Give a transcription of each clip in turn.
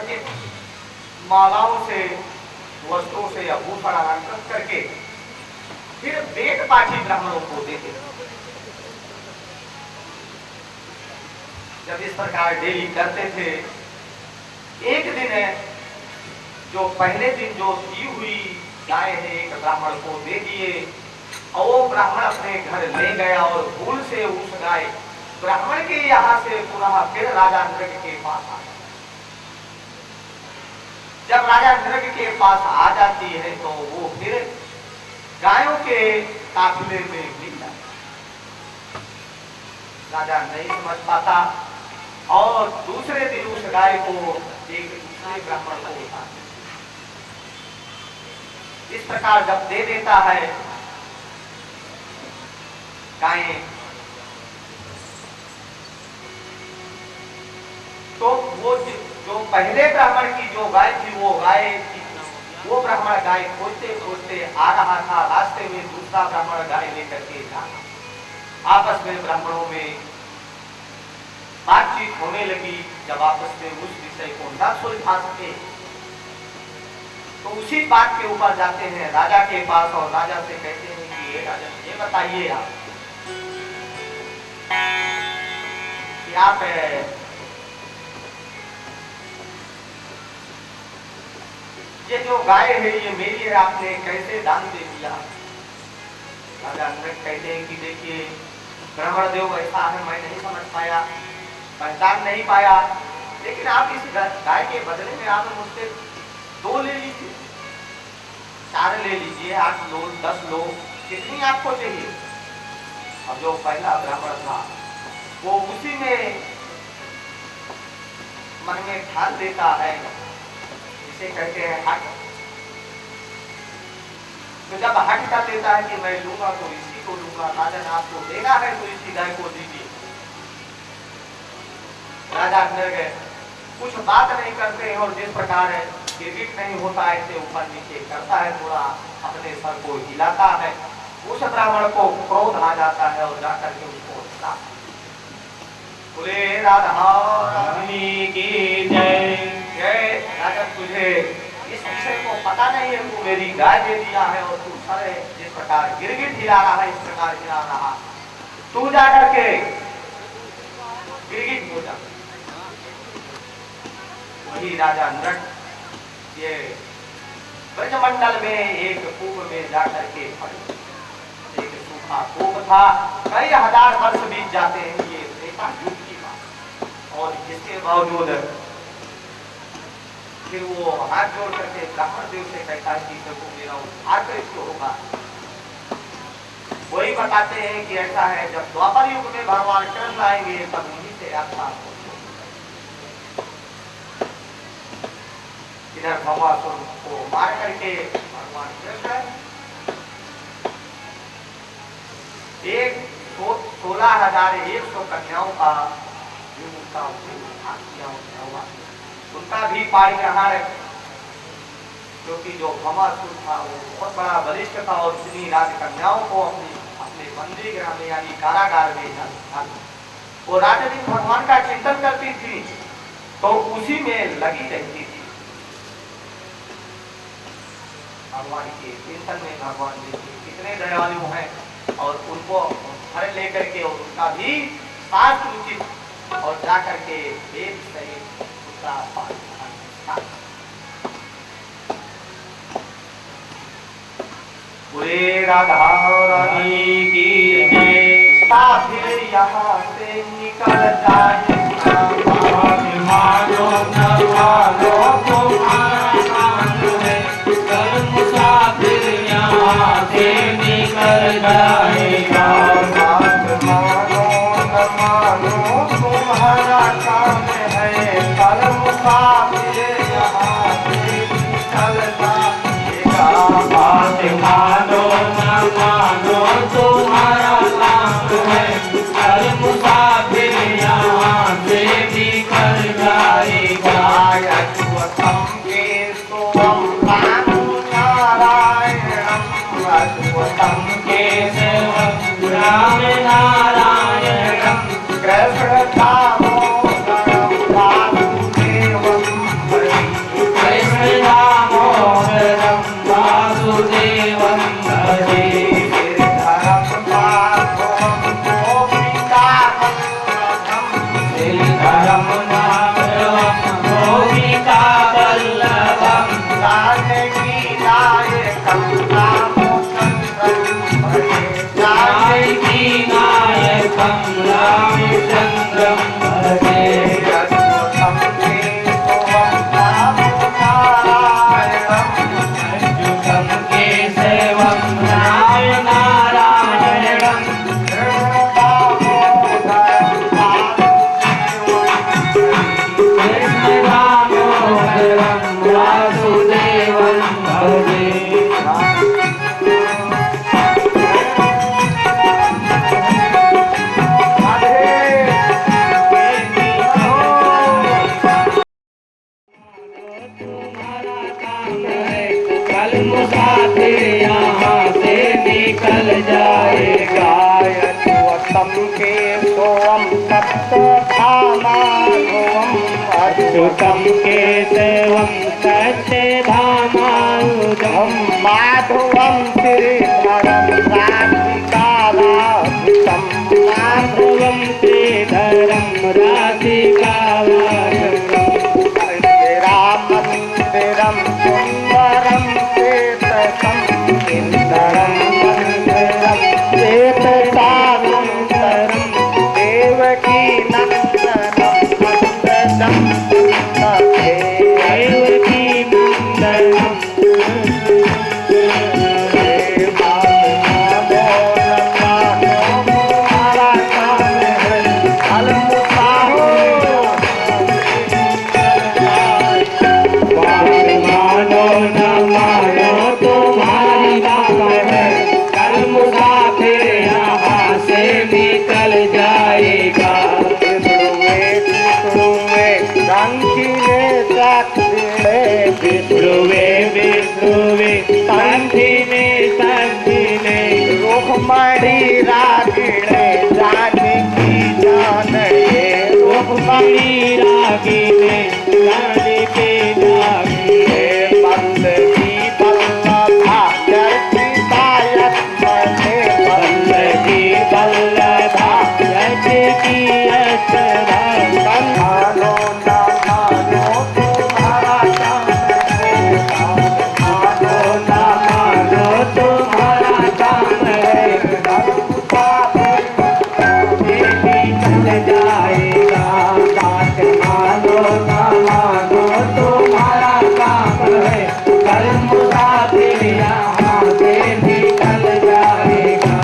सुसज्जित मालाओं से, वस्त्रों से आभूषण अलंकृत करके फिर वेद पाठी ब्राह्मणों को देते। जब इस प्रकार डेली करते थे, एक दिन जो पहले दिन जो दी हुई गाय है एक ब्राह्मण को दे दिए और वो ब्राह्मण अपने घर ले गया और भूल से उस गाय ब्राह्मण के यहाँ से पुनः फिर राजा नृग के पास आ गया। जब राजा नृग के पास आ जाती है तो वो फिर गायों के काफिले में मिल जाता। राजा नहीं समझ पाता और दूसरे दिन उस गाय को एक दूसरे ब्राह्मण को उठा, इस प्रकार जब दे देता है गायें, तो वो जो पहले ब्राह्मण की जो गाय थी वो वो ब्राह्मण गाय खोजते खोजते आ रहा था। रास्ते में दूसरा ब्राह्मण गाय लेकर के जा, आपस में ब्राह्मणों में बातचीत होने लगी। जब आपस में उस विषय को न सुलझा सके तो उसी बात के ऊपर जाते हैं राजा के पास और राजा से कहते हैं कि ये राजा ये बताइए आप कि आप ये जो गाय है ये मेरी है, आपने कैसे दान दे दिया? राजा नृग कहते हैं कि देखिए ब्राह्मण देव ऐसा है, मैं नहीं समझ पाया, पहचान नहीं पाया, लेकिन आप इस गाय के बदले में आप मुझसे 2 ले लीजिए, 4 ले लीजिए, 8 लो, 10 लो, कितनी आपको चाहिए? अब जो पहला ब्राह्मण था वो उसी में मन में ठान देता है, जिसे कहते हैं हट। तो जब हट कर लेता है कि मैं लूंगा तो इसी को लूंगा, राजन आपको देना है तो इसी गाय को दीजिए। राजा अंदर गए, कुछ बात नहीं करते हैं और जिस प्रकार गिरगिट नहीं होता ऐसे ऊपर नीचे करता है, थोड़ा अपने सर को हिलाता है। उस ब्राह्मण को क्रोध आ जाता है और जाकर के उसको उठा, बोले राधा रानी की जय जय। राजा तुझे इस विषय को पता नहीं है, तू मेरी गाय दे दिया है और तू सर जिस प्रकार गिरगिट हिला रहा है इस प्रकार हिला रहा, तू जाकर के गिरगिट हो जा। वही राजा नृग ये ब्रजमंडल में एक कूप में जाकर के पड़े। एक सूखा कूप था, कई हजार वर्ष बीत जाते हैं, ये त्रेता युग की बात। और इसके बावजूद फिर वो हाथ जोड़ करके ब्राह्मण देव से कहता है कि प्रभु मेरा उद्धार कैसे होगा? वही बताते हैं कि ऐसा है, जब द्वापर युग में भगवान कृष्ण आएंगे तब उन्हीं से यात्रा इधर भगवान को मार करके भगवान कृष्ण 16,100 कन्याओं का उनका भी पाणिग्रहण, क्योंकि जो भमासुर था वो बहुत बड़ा बलिष्ठ था और इतनी राजकन्याओं को अपने बंदी गृह में यानी कारागार में था। वो राजा दिन भगवान का चिंतन करती थी तो उसी में लगी रहती थी। भगवान के चिंतन में भगवान कितने दयालु हैं और उनको घर लेकर के और उनका भी साथ उचित और जाकर के वेद सहित उसका पाठ। बोले राधा रानी की जय। फिर यहाँ से निकल जाए मानो न मानो तुम्हारा है, कल मुसाफिर यहाँ से निकल जाएगा। मानो न मानो तुम्हारा काम है, कल मुसाफिर यहाँ से निकल जाएगा। बात मानो न मानो तुम्हारा काम है, कल मुसाफिर यहाँ से निकल जाएगा। अश्वत्थम के सोम नारायणम, अश्वत्थम के सेवक राम नारायणम, कृष्ण दामोदरम वासुदेवम कल मुसाफिर यहाँ से निकल जाएगा। अच्युतम केशवम सत्यधामाधुवम अच्युतम केशवम सत्यधामाधुवम माधवम श्रीधरम राधिकाराधितम माधवम श्रीधरम राधिकाराधितम मंदिरम सुंदरम श्वेतसम सुंदरम मंदिरम श्वेतसानंदरम देवकी नंदनम नंदनम देवकी नंदनम रुक्मणी रागिणे जानकी जाने रुक्मणी रागिणे जानकी जाने बंद की बल्लभा चर्चितायत मने बंद की बल्लभा चर्चिती असरा मानो न मानो तुम्हारा काम है मानो न मानो तुम्हारा काम है चल जाएगा। बात मानो न मानो तुम्हारा काम है कल मुसाफिर यहाँ से निकल जाएगा।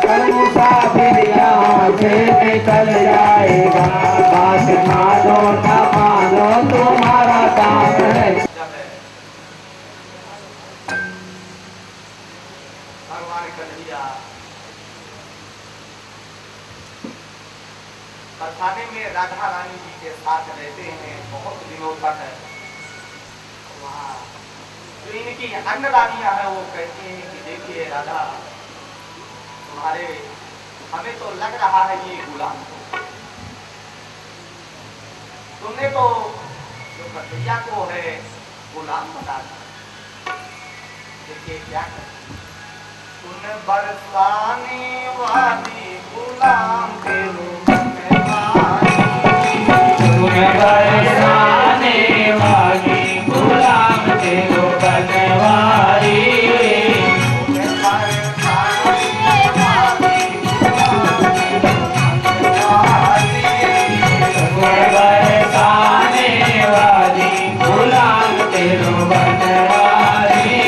कल मुसाफिर यहाँ से निकल जाएगा। बात मानो न मानो तुम्हारा काम है। भगवान कन्हैया बरसाने में राधा रानी जी के साथ रहते हैं बहुत दिनों तक। वहाँ जो इनकी अन्नदानियां है वो कहती हैं कि देखिए राधा तुम्हारे हमें तो लग रहा है ये गुलाम तुमने तो जो कन्हैया को है गुलाम बता दिया। देखिए क्या कर सुन बरसाने वाली गुलाम के रूप में तुम बरसाने वाली गुलाम के बनवारी बरसाने वाली गुलाम के बनवारी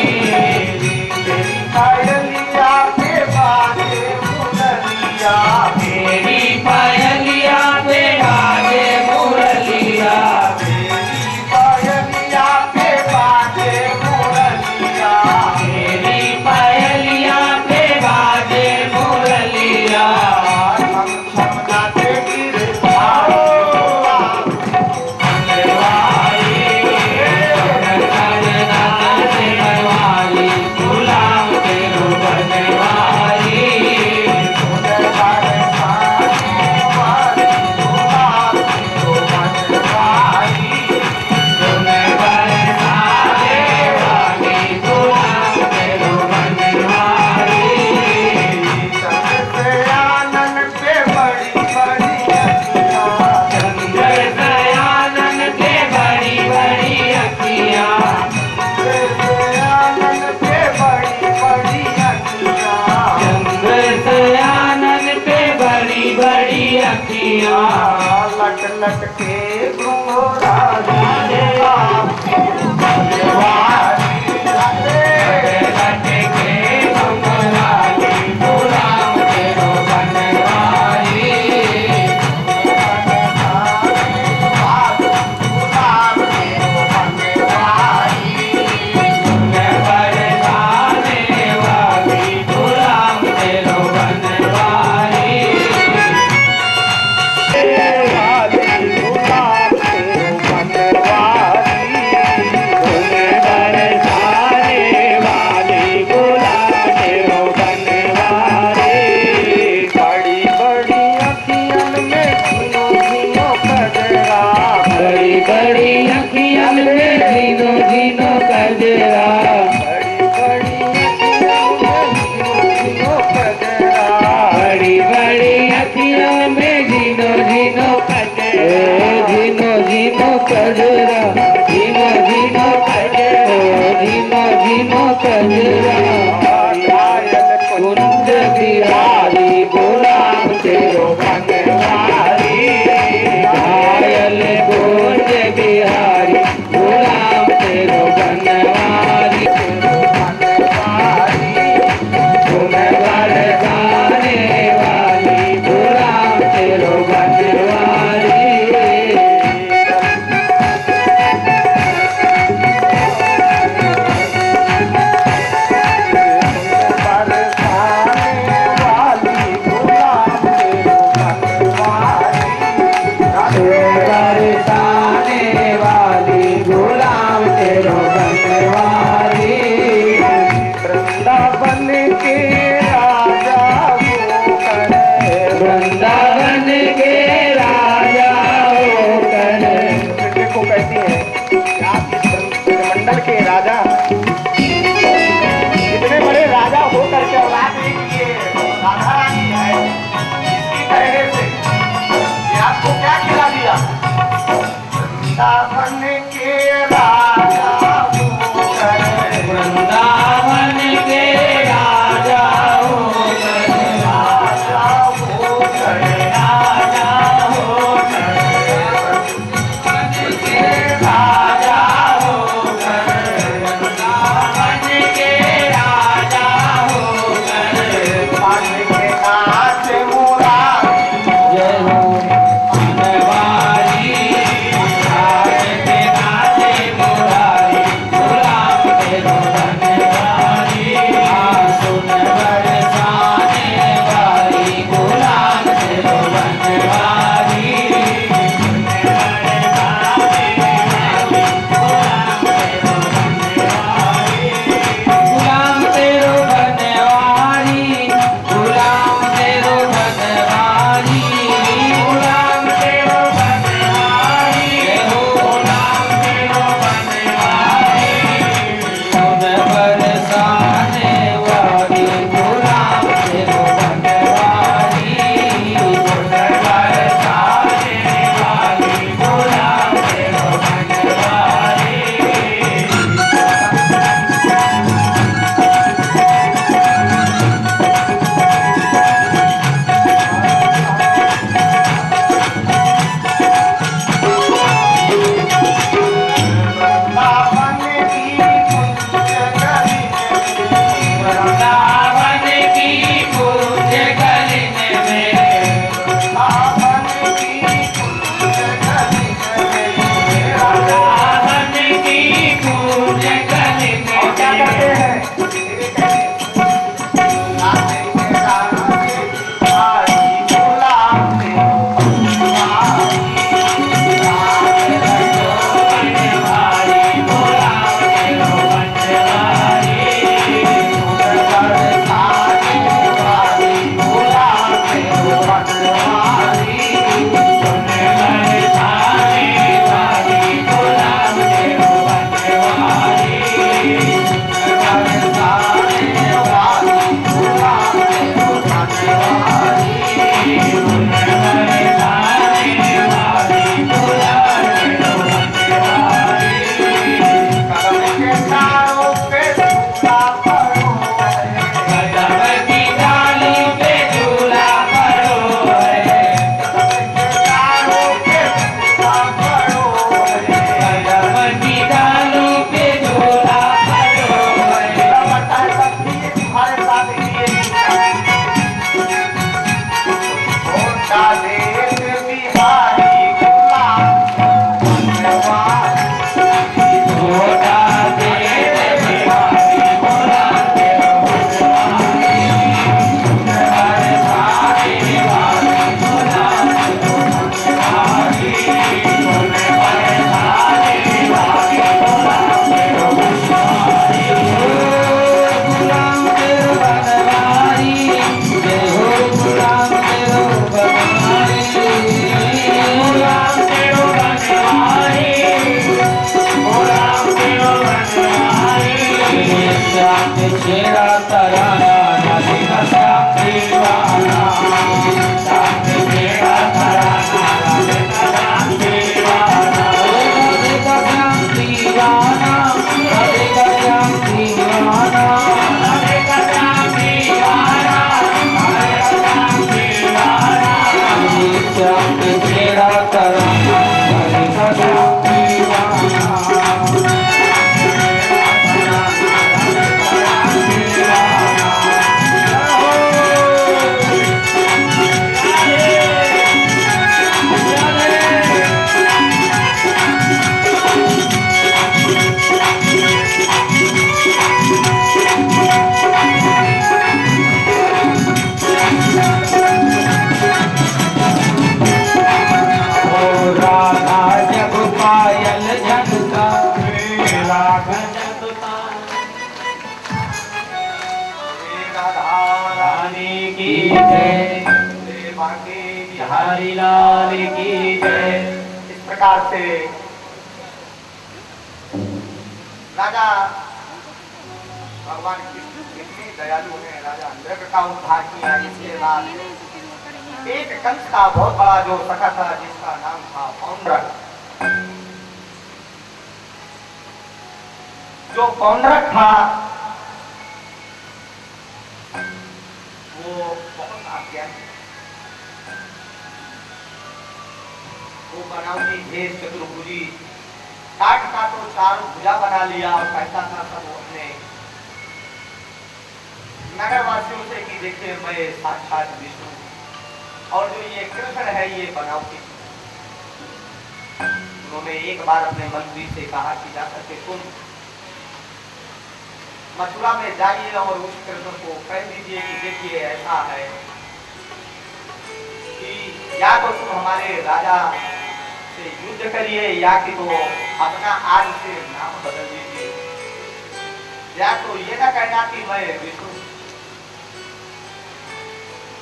पायलिया के बाजे मुरलिया मेरी पायलिया पे बाजे मुरलिया मेरी पायलिया के बाजे मुरलिया मेरी पायलिया पे बाजे मुरलिया हम गाते गिर आओ गुलाम के बनवारी लट लट के घोड़ा कजरा झिम झिम कजरा झिम झिम कजरा कुंज बिहारी गुलाम तेरो बनवारी घायल कुंज बिहारी गुलाम तेरो बनवारी तुम बरसाने वाली गुलाम तेरो बनवारी वृंदावन के राजा होकर को कहती है कि आप इस मंडल के राजा इतने बड़े राजा होकर के औलाद नहीं किए राधा रानी है इसकी कहने से कि आपको क्या खिला दिया वृंदावन के राजा होकर वृंदावन के राजा होकर राजा होकर राजा होकर राजा होकर वृंदावन के राजा होकर पाठ के नाच मुरा जय हो बनवारी राज के नाचे मुरारी गुलाम तेरो बनवारी सुन बरसाने वाली गुलाम तेरो बनवारी गुलाम तेरो बनवारी गुलाम तेरो बनवारी गुलाम तेरो बनवारी हो गुलाम तेरो बनवारी सुन बरसाने वाली गुलाम तेरो बनवारी सुन बरसाने वाली गुलाम तेरो बनवारी वृंदावन की कुंज गली वृंदावन की पूज गलिन में वृंदावन की कुंज गली वृंदावन की पूज गलिन क्या में कहते हैं नाचे के गाने भाई गुलाम तेरो बनवारी बनवारी गुलाम तेरो बनवारी बरसाने वाली गुलाम तेरो बनवारी सुन बरसाने वाली गुलाम तेरो बनवारी बरसाने वाली गुलाम तेरो बनवारी सुन बरसाने वाली गुलाम तेरो बनवारी कदम के तारों पे झूला पड़ो कदम की डाली पे झूला पड़ो है कदम के तारों पे झूला पड़ो कदम की डाली पे झूला पड़ो है लगता है सब ये तुम्हारे साथ ये छोटा देश बिहारी गुलाम बनवारी छोटा देश बिहारी गुलाम तेरो बनवारी बरसाने वाली गुलाम तेरो बनवारी बरसाने वाली गुलाम तेरो बनवारी गुलाम तेरो बनवारी जय हो गुलाम तेरो बनवारी गुलाम तेरो बनवारी गुलाम तेरो बनवारी श्याम तेरा तराना नदी का श्याम दीवाना श्याम तेरा तराना नदी का श्याम दीवाना तेरा करम हरि सदा दीवाना हरिलाल की जय। इस प्रकार से राजा भगवान कृष्ण कितने दयालु हैं। राजा नृग का उद्धार किया। इसके बाद एक कंस का बहुत बड़ा जो सखा था जिसका नाम था पौंड्रक। जो पौंड्रक था वो बहुत आज्ञानी, वो बनावटी भेष चतुर्भुजी काट का तो चारों भुजा बना लिया और कहता था सब अपने नगरवासियों से कि देखिए मैं साक्षात विष्णु हूं और जो ये कृष्ण है ये बनावटी। उन्होंने एक बार अपने मंत्री से कहा कि जाकर के तुम मथुरा में जाइए और उस कृष्ण को कह दीजिए कि देखिए ऐसा है कि या तो तुम हमारे राजा से युद्ध करिए या कि तो अपना आज से नाम बदल दीजिए, या तो ये ना कहना कि मैं विष्णु।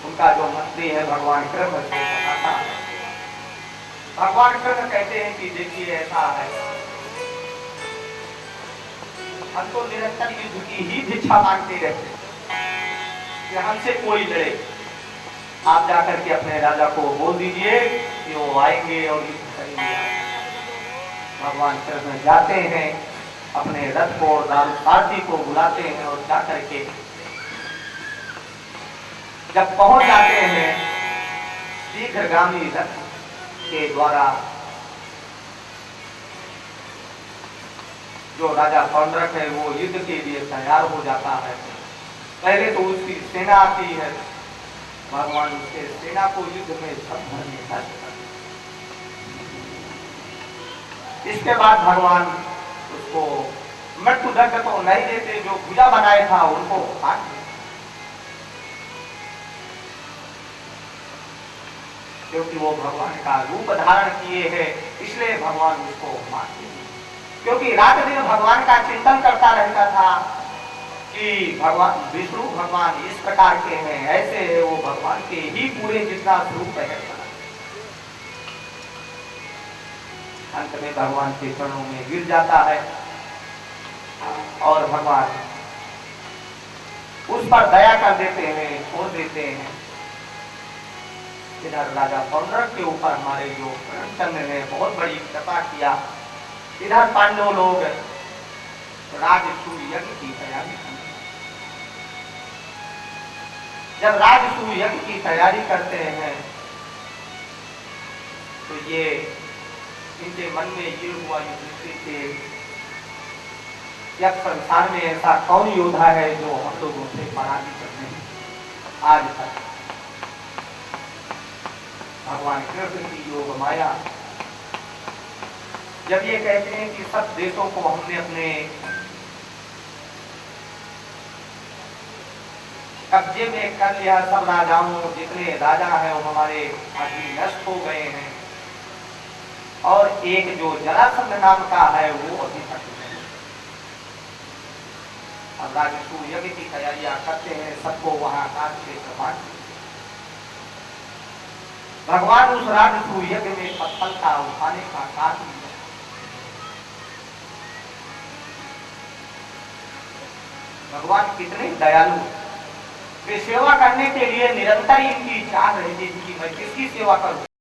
उनका जो मंत्री है भगवान कृष्ण से बताता है। भगवान कृष्ण कहते हैं कि देखिए ऐसा है हम तो निरंतर युद्ध की ही भिक्षा मांगते रहते कि हमसे कोई लड़े। आप जाकर के अपने राजा को बोल दीजिए कि वो आएंगे और युद्ध करेंगे। भगवान कृष्ण जाते हैं अपने रथ को और दारूसारथी को बुलाते हैं और जाकर के जब पहुंच जाते हैं शीघ्रगामी रथ के द्वारा जो राजा पौंड्रक है वो युद्ध के लिए तैयार हो जाता है। पहले तो उसकी सेना आती है। भगवान उसके सेना को युद्ध में सब भरने का। इसके बाद भगवान उसको मृत्यु दंड तो नहीं देते, जो भुजा बनाए था उनको काट देते, क्योंकि वो भगवान का रूप धारण किए हैं इसलिए भगवान उसको मारते। क्योंकि रात दिन भगवान का चिंतन करता रहता था कि भगवान विष्णु भगवान इस प्रकार के हैं, ऐसे है वो भगवान के ही पूरे जितना स्वरूप है। अंत में भगवान के चरणों में गिर जाता है और भगवान उस पर दया कर देते हैं, छोड़ देते हैं। इधर राजा पौंड्रक के ऊपर हमारे जो कृष्णचंद्र ने बहुत बड़ी कृपा किया। इधर पांडव लोग राजसूय यज्ञ की तैयारी करते। जब राजसूय यज्ञ की तैयारी करते हैं तो ये इनके मन में ये हुआ युधिष्ठिर यज्ञ संसार में ऐसा कौन योद्धा है जो हम लोगों से पराजित करते हैं आज तक। भगवान कृष्ण की योग माया जब ये कहते हैं कि सब देशों को हमने अपने कब्जे में कर लिया, सब राजाओं जितने राजा हैं वो हमारे अभी नष्ट हो गए हैं और एक जो जरासंध नाम का है वो अभी तक नहीं। अब राजसूय यज्ञ की तैयारियां करते हैं, सबको वहां काट से बांट। भगवान उस राजसूय यज्ञ में पत्थर का उठाने का काट लिया। भगवान कितने दयालु, वे सेवा करने के लिए निरंतर इनकी चाह रहती थी कि मैं किसकी सेवा करूं।